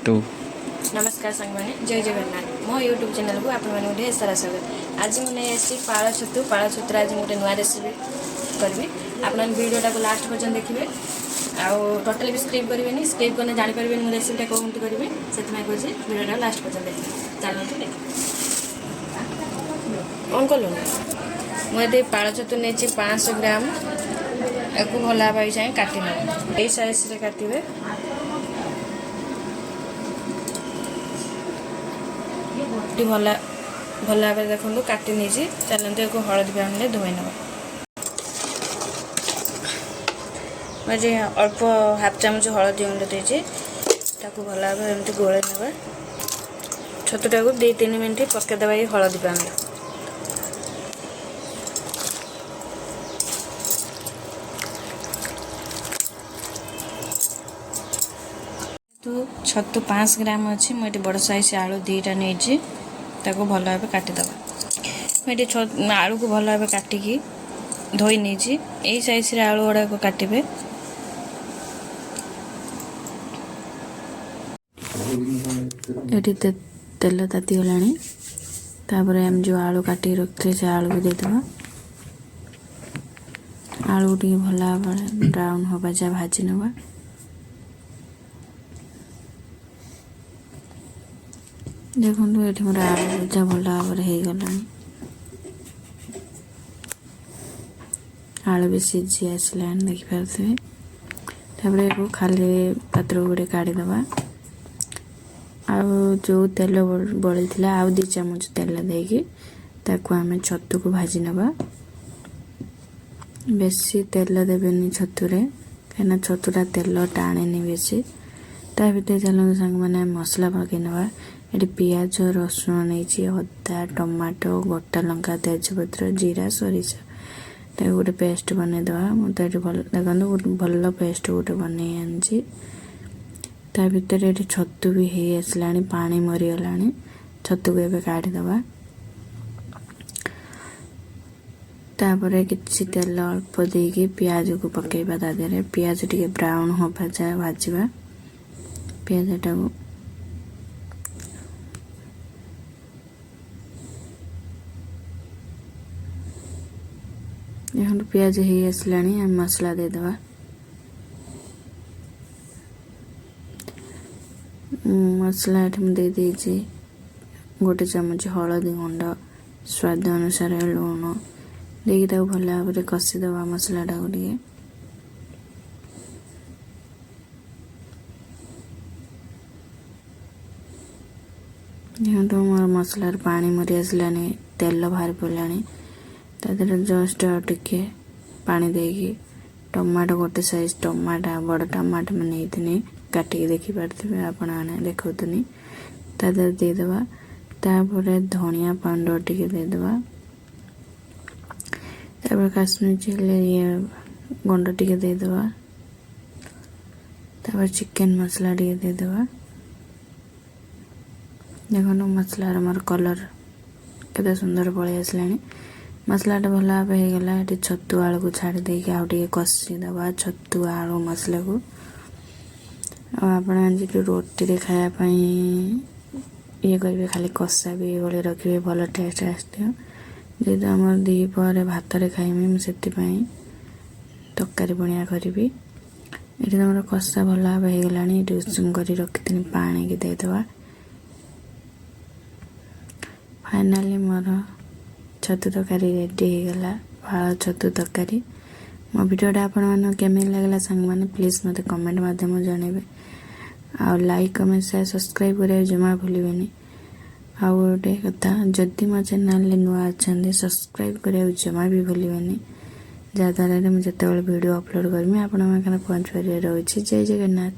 To नमस्कार सांग मैंने जय जगन्नाथ मो यूट्यूब चैनल को आप ढेर सारा स्वागत। आज मुझे पाଳ छतु आज गोटे नुआ रेसिपी करी आप वीडियोटा को लास्ट पर्यटन देखिए टोटाल भी स्क्रिप करेंगे स्क्रिप करने जापर मुझे रेसिपीटा कौन करी से कहे वीडियोटा लास्ट पर्यटन देखिए चलते देख कौन कलु मुझे पाଳ छतु नहीं 500 ग्राम या भल भाई चाहे काटि ना यही साइज काटे भल भल भाव देखो काटि नहीं चलते एक हलदी पानी धोई ना मुझे अल्प हाफ चामच हलदी गुंड देती भल भाव एमती गोल ना छतुटा को 2-3 मिनट पकईदे ये हलदी पानी तो छतु 5 ग्राम अच्छी मुझे बड़ साइज आलू 2टा नहीं भल भाव काटिदेवा मुझे आलू को भल भाव काटिकी धोई नहीं यही साइज रे आलू गुड़ा को काटे ये तेल ताती गला आम जो आलू काटिक रखते से आलू को देदेवा आलू टी भल भाव ब्राउन हवा जा भाजी नवा देखो ये मोर आलू भजा भल भाव होगला आलू भी सीझी आसला देखिपे खाली पात्र गोटे काढ़ीदबा जो तेल बड़ी थी आउ 2 चामच तेल देकी आम छतु को भाजी नवा बेसी तेल देवेनि छतुरे कहीं छतुटा तेल टाणे बेसी ता भर चलते सांग मैंने मसला पकई नवा ये पियाज रसुण नहीं अदा टमाटो गोटा लंका तेजपत्र जीरा सोरिष गोटे पेस्ट बनईदे मुझे देखो भल पेस्ट गोटे बन आनी ता भर ये छतु भी हो आसला पानी मरीगला छतु को एवं काढ़ीदबा तापर किसी तेल अल्प देकी पियाज को पकेबा तादे पियाज टी ब्राउन हवा जाए भाजवा पियाजटा को पियाज हो आसला मसला देदेवा मसला दे दीजिए गोटे चामच हलदी गुंड स्वाद अनुसार लुण देखिए भल भाव कषिदबा मसलाटा को देखो मोर मसलार पानी मरी आसला तेल बाहर पड़ा तादर जस्ट टिके पानी देकी टमाटो गोटे साइज टमाटा बड़ टमाटो मैंने नहीं काटिकी देखिपारे आपण मैंने देखनी तादर देदेवा तापर धनिया पाउडर टिके देदेवा तापर काश्मीर चिल्ली ये गुंड टिके देदेवा तापर चिकन मसला टिके देदेवा देखो मसलार मोर कलर केते सुंदर पलि आसला मसलाटा भल भाव होगला ये छतु आलू को छाड़ी देकी आउ टे कषिदबा छतु आलू मसला को आप रोटी रे खायापाई ये करेंगे खाली कषा भी ये रखिए भल टेस्ट आसो जेहेतु आम दीपर भात खाइमी मुझे तरकारी बनिया करी ये तुम कषा भल भाव होगला ये उषुम कर रखी पानी की देदेवा फाइनाली मोर छतु तरकारी रेडी होगला पाळ छतु तरकारी मो वीडियोटा आपण केमी लगला सांग मैंने प्लीज मत कमेंट मध्यम जनइबे आ लाइक कमेंट शेयर सब्सक्राइब करें जमा भूलिए आउ गोटे कथा जदि मो चैनल नुआ अच्छा सब्सक्राइब करें जमा भी भूलिए जहाँद्वारा मुझे वीडियो अपलोड करमी आपण पहुँच पारे रही जय जगन्नाथ।